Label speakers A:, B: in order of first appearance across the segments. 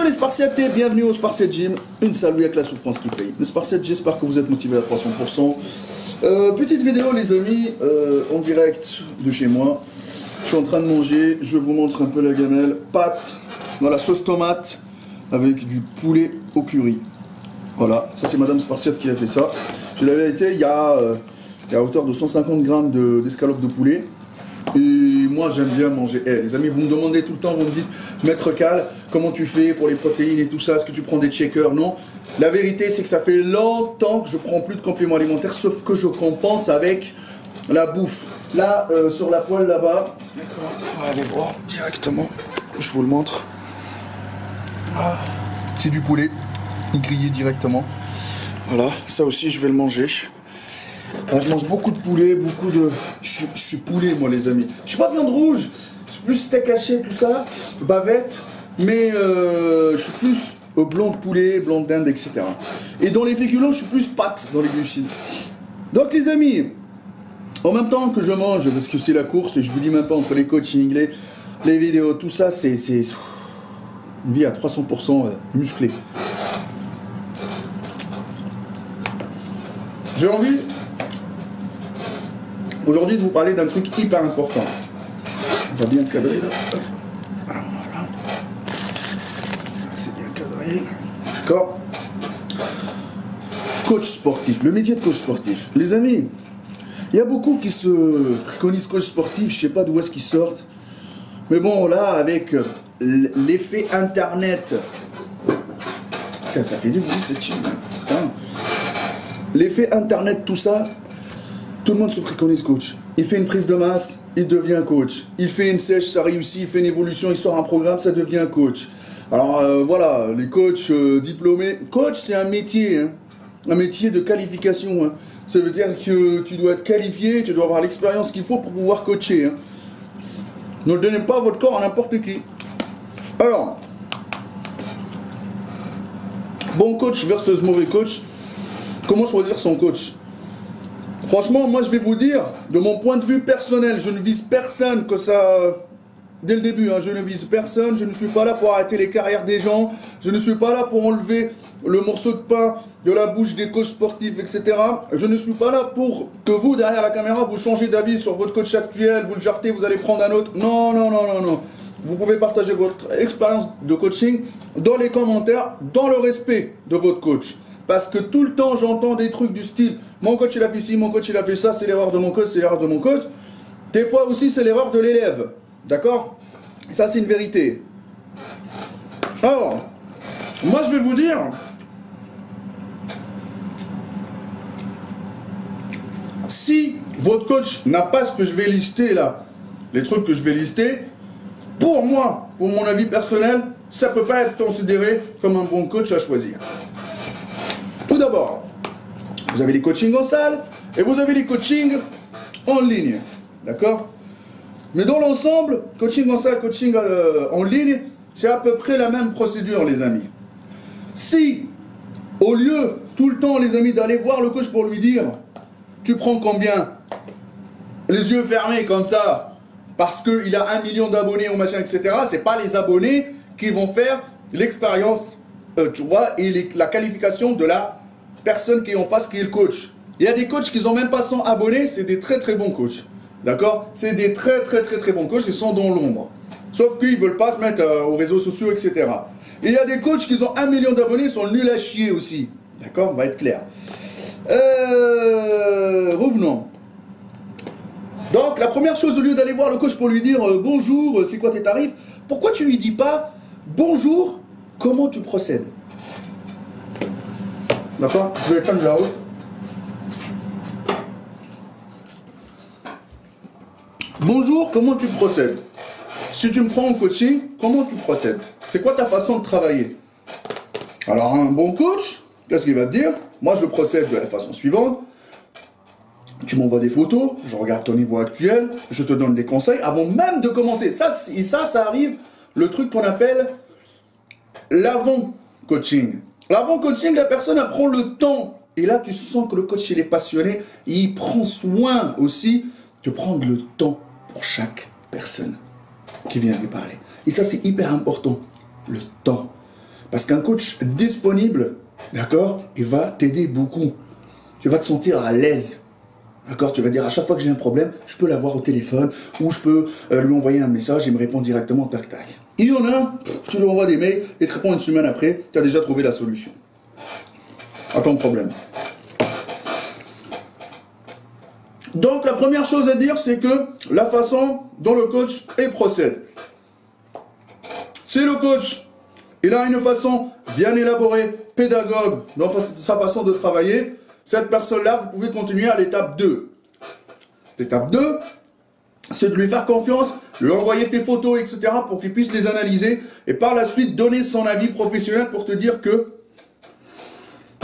A: Bonjour les Spartiates et bienvenue au Spartiate Gym, une saluée avec la souffrance qui paye. Les Spartiates, j'espère que vous êtes motivés à 300%. Petite vidéo les amis, en direct de chez moi. Je suis en train de manger, je vous montre un peu la gamelle. Pâtes dans la sauce tomate avec du poulet au curry. Voilà, ça c'est Madame Spartiate qui a fait ça. Je l'avais été, il y a à hauteur de 150 grammes d'escalope de poulet. Et moi j'aime bien manger. Les amis, vous me demandez tout le temps, vous me dites, Maître Cal, comment tu fais pour les protéines et tout ça? Est-ce que tu prends des checkers? Non. La vérité c'est que ça fait longtemps que je prends plus de compléments alimentaires, sauf que je compense avec la bouffe. Là, sur la poêle là-bas, d'accord, on va aller voir directement, je vous le montre. Ah, c'est du poulet, grillé directement. Voilà, ça aussi je vais le manger. Là, je mange beaucoup de poulet, beaucoup de... Je suis poulet, moi, les amis. Je suis pas viande rouge, je suis plus steak haché, tout ça, bavette, mais je suis plus blanc de poulet, blanc de dinde, etc. Et dans les féculents, je suis plus pâte dans les glucides. Donc, les amis, en même temps que je mange, parce que c'est la course, et je vous dis même pas entre les coachings, les vidéos, tout ça, c'est une vie à 300% musclée. J'ai envie aujourd'hui de vous parler d'un truc hyper important. On va bien cadrer là. Voilà. C'est bien cadré. D'accord. Coach sportif, le métier de coach sportif. Les amis, il y a beaucoup qui se préconisent coach sportif, je sais pas d'où est-ce qu'ils sortent. Mais bon, là, avec l'effet internet. Putain, ça fait du bruit cette chine. L'effet internet, tout ça. Tout le monde se préconise coach. Il fait une prise de masse, il devient coach. Il fait une sèche, ça réussit. Il fait une évolution, il sort un programme, ça devient coach. Alors voilà, les coachs diplômés. Coach, c'est un métier, hein, un métier de qualification. Hein. Ça veut dire que tu dois être qualifié, tu dois avoir l'expérience qu'il faut pour pouvoir coacher. Hein. Ne donnez pas votre corps à n'importe qui. Alors, bon coach versus mauvais coach. Comment choisir son coach? Franchement, moi je vais vous dire, de mon point de vue personnel, je ne vise personne que ça... Dès le début, hein, je ne vise personne, je ne suis pas là pour arrêter les carrières des gens, je ne suis pas là pour enlever le morceau de pain de la bouche des coachs sportifs, etc. Je ne suis pas là pour que vous, derrière la caméra, vous changez d'avis sur votre coach actuel, vous le jartez, vous allez prendre un autre. Non, non, non, non, non. Vous pouvez partager votre expérience de coaching dans les commentaires, dans le respect de votre coach. Parce que tout le temps, j'entends des trucs du style « Mon coach, il a fait ci, mon coach, il a fait ça, c'est l'erreur de mon coach, c'est l'erreur de mon coach. » Des fois aussi, c'est l'erreur de l'élève. D'accord? Ça, c'est une vérité. Alors, moi, je vais vous dire... Si votre coach n'a pas ce que je vais lister là, les trucs que je vais lister, pour moi, pour mon avis personnel, ça ne peut pas être considéré comme un bon coach à choisir. Tout d'abord, vous avez les coachings en salle et vous avez les coachings en ligne. D'accord? Mais dans l'ensemble, coaching en salle, coaching en ligne, c'est à peu près la même procédure, les amis. Si, au lieu, tout le temps, les amis, d'aller voir le coach pour lui dire « Tu prends combien ?» Les yeux fermés comme ça, parce qu'il a 1 million d'abonnés ou machin, etc. C'est pas les abonnés qui vont faire l'expérience, tu vois, et la qualification de la personne qui est en face, qui est le coach. Il y a des coachs qui n'ont même pas 100 abonnés, c'est des très très bons coachs. D'accord? C'est des très bons coachs, ils sont dans l'ombre. Sauf qu'ils ne veulent pas se mettre aux réseaux sociaux, etc. Et il y a des coachs qui ont 1 million d'abonnés, sont nuls à chier aussi. D'accord? On va être clair. Revenons. Donc, la première chose, au lieu d'aller voir le coach pour lui dire bonjour, c'est quoi tes tarifs? Pourquoi tu lui dis pas bonjour, comment tu procèdes? D'accord? Je vais prendre la haute. Bonjour, comment tu procèdes? Si tu me prends en coaching, comment tu procèdes? C'est quoi ta façon de travailler? Alors, un bon coach, qu'est-ce qu'il va te dire? Moi, je procède de la façon suivante. Tu m'envoies des photos, je regarde ton niveau actuel, je te donne des conseils avant même de commencer. Ça arrive, le truc qu'on appelle l'avant-coaching. L'avant-coaching, la personne elle prend le temps. Et là, tu sens que le coach, il est passionné. Et il prend soin aussi de prendre le temps pour chaque personne qui vient lui parler. Et ça, c'est hyper important. Le temps. Parce qu'un coach disponible, d'accord, il va t'aider beaucoup. Tu vas te sentir à l'aise. D'accord, tu vas dire à chaque fois que j'ai un problème, je peux l'avoir au téléphone ou je peux lui envoyer un message et me répondre directement, tac tac. Il y en a, tu lui envoies des mails et te réponds une semaine après, tu as déjà trouvé la solution à ton problème. Donc la première chose à dire, c'est que la façon dont le coach procède. Si le coach, il a une façon bien élaborée, pédagogue, dans sa façon de travailler, cette personne-là, vous pouvez continuer à l'étape 2. L'étape 2, c'est de lui faire confiance, lui envoyer tes photos, etc. pour qu'il puisse les analyser et par la suite donner son avis professionnel pour te dire que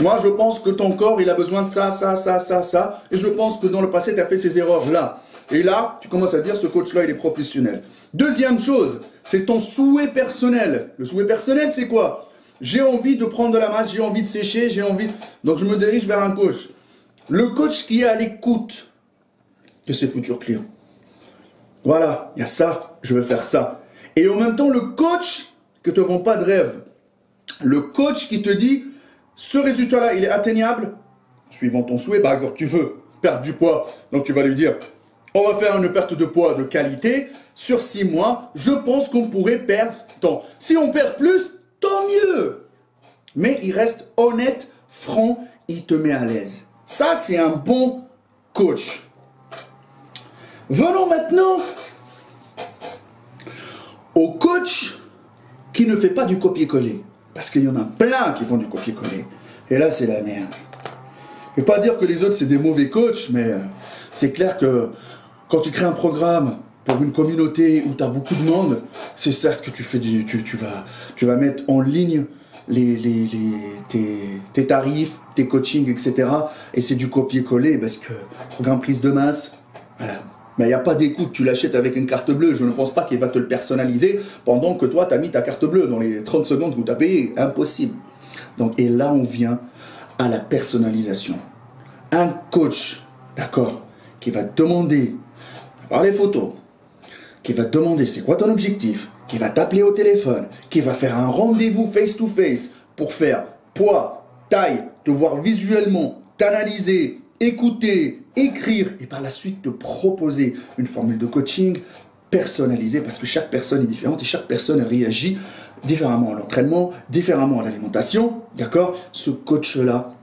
A: moi, je pense que ton corps, il a besoin de ça, ça, ça, ça, ça. Et je pense que dans le passé, tu as fait ces erreurs-là. Et là, tu commences à dire, ce coach-là, il est professionnel. Deuxième chose, c'est ton souhait personnel. Le souhait personnel, c'est quoi? J'ai envie de prendre de la masse, j'ai envie de sécher, j'ai envie... Donc, je me dirige vers un coach. Le coach qui est à l'écoute de ses futurs clients. Voilà, il y a ça, je veux faire ça. Et en même temps, le coach qui ne te vend pas de rêve. Le coach qui te dit... Ce résultat-là, il est atteignable, suivant ton souhait. Par exemple, tu veux perdre du poids, donc tu vas lui dire, on va faire une perte de poids de qualité, sur 6 mois, je pense qu'on pourrait perdre tant. Si on perd plus, tant mieux. Mais il reste honnête, franc, il te met à l'aise. Ça, c'est un bon coach. Venons maintenant au coach qui ne fait pas du copier-coller. Parce qu'il y en a plein qui font du copier-coller. Et là, c'est la merde. Je ne vais pas dire que les autres, c'est des mauvais coachs, mais c'est clair que quand tu crées un programme pour une communauté où tu as beaucoup de monde, c'est certes que tu vas mettre en ligne tes tarifs, tes coachings, etc. Et c'est du copier-coller parce que programme prise de masse, voilà. Mais il n'y a pas d'écoute, tu l'achètes avec une carte bleue. Je ne pense pas qu'il va te le personnaliser pendant que toi, tu as mis ta carte bleue dans les 30 secondes que tu as payé. Impossible. Donc, et là, on vient à la personnalisation. Un coach, d'accord, qui va te demander, par les photos, qui va te demander c'est quoi ton objectif, qui va t'appeler au téléphone, qui va faire un rendez-vous face-to-face pour faire poids, taille, te voir visuellement, t'analyser, écouter, écrire et par la suite te proposer une formule de coaching personnalisée parce que chaque personne est différente et chaque personne réagit différemment à l'entraînement, différemment à l'alimentation, d'accord? Ce coach-là,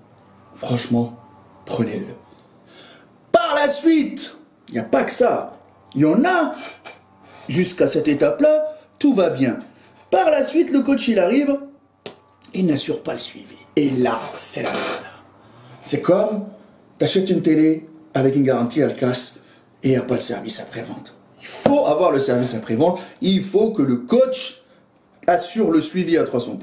A: franchement, prenez-le. Par la suite, il n'y a pas que ça. Il y en a, jusqu'à cette étape-là, tout va bien. Par la suite, le coach, il arrive, il n'assure pas le suivi. Et là, c'est la merde. C'est comme... T'achètes une télé avec une garantie, elle casse et il n'y a pas le service après-vente. Il faut avoir le service après-vente. Il faut que le coach assure le suivi à 300%.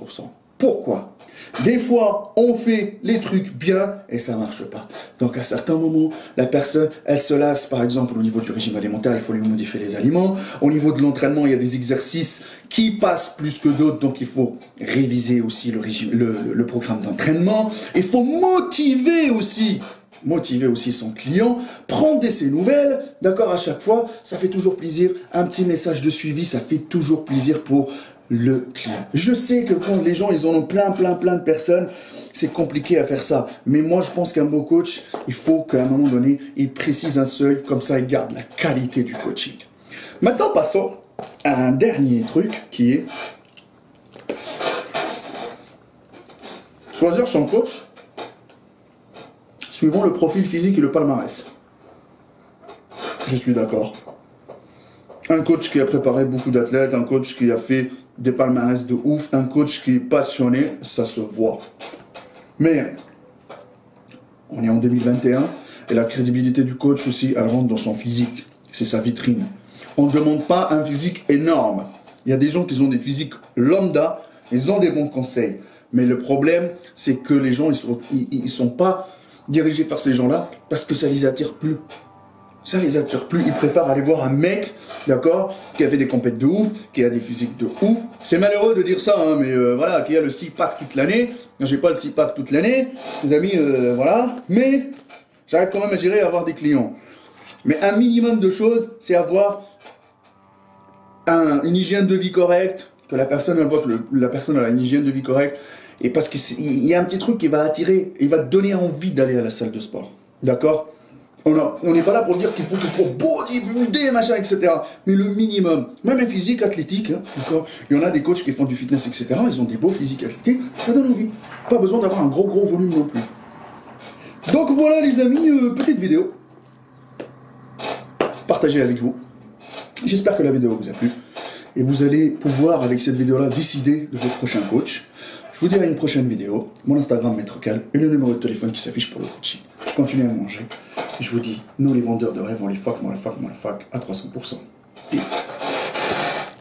A: Pourquoi? Des fois, on fait les trucs bien et ça ne marche pas. Donc, à certains moments, la personne, elle se lasse. Par exemple, au niveau du régime alimentaire, il faut lui modifier les aliments. Au niveau de l'entraînement, il y a des exercices qui passent plus que d'autres. Donc, il faut réviser aussi le programme d'entraînement. Il faut motiver aussi son client, prendre de ses nouvelles, d'accord, à chaque fois, ça fait toujours plaisir, un petit message de suivi, ça fait toujours plaisir pour le client. Je sais que quand les gens, ils en ont plein de personnes, c'est compliqué à faire ça, mais moi, je pense qu'un beau coach, il faut qu'à un moment donné, il précise un seuil, comme ça, il garde la qualité du coaching. Maintenant, passons à un dernier truc qui est choisir son coach suivant le profil physique et le palmarès. Je suis d'accord. Un coach qui a préparé beaucoup d'athlètes, un coach qui a fait des palmarès de ouf, un coach qui est passionné, ça se voit. Mais on est en 2021 et la crédibilité du coach aussi, elle rentre dans son physique. C'est sa vitrine. On ne demande pas un physique énorme. Il y a des gens qui ont des physiques lambda, ils ont des bons conseils. Mais le problème, c'est que les gens, ils sont pas dirigés par ces gens-là parce que ça les attire plus. Ça les attire plus. Ils préfèrent aller voir un mec, d'accord, qui a fait des compètes de ouf, qui a des physiques de ouf. C'est malheureux de dire ça, hein, mais voilà, qui a le 6-pack toute l'année. J'ai pas le 6-pack toute l'année, les amis, voilà. Mais j'arrive quand même à gérer, à avoir des clients. Mais un minimum de choses, c'est avoir une hygiène de vie correcte, que la personne elle voit que la personne a une hygiène de vie correcte, et parce qu'il y a un petit truc qui va attirer, il va te donner envie d'aller à la salle de sport. D'accord? On n'est pas là pour dire qu'il faut qu'il soit bodybuildé, machin, etc. Mais le minimum, même un physique athlétique, hein, d'accord? Il y en a des coachs qui font du fitness, etc. Ils ont des beaux physiques athlétiques, ça donne envie. Pas besoin d'avoir un gros volume non plus. Donc voilà les amis, petite vidéo. Partagez avec vous. J'espère que la vidéo vous a plu. Et vous allez pouvoir, avec cette vidéo-là, décider de votre prochain coach. Je vous dis à une prochaine vidéo. Mon Instagram, Maître Cal, et le numéro de téléphone qui s'affiche pour le coaching. Je continue à manger. Et je vous dis, nous les vendeurs de rêves, on les fuck, à 300%. Peace.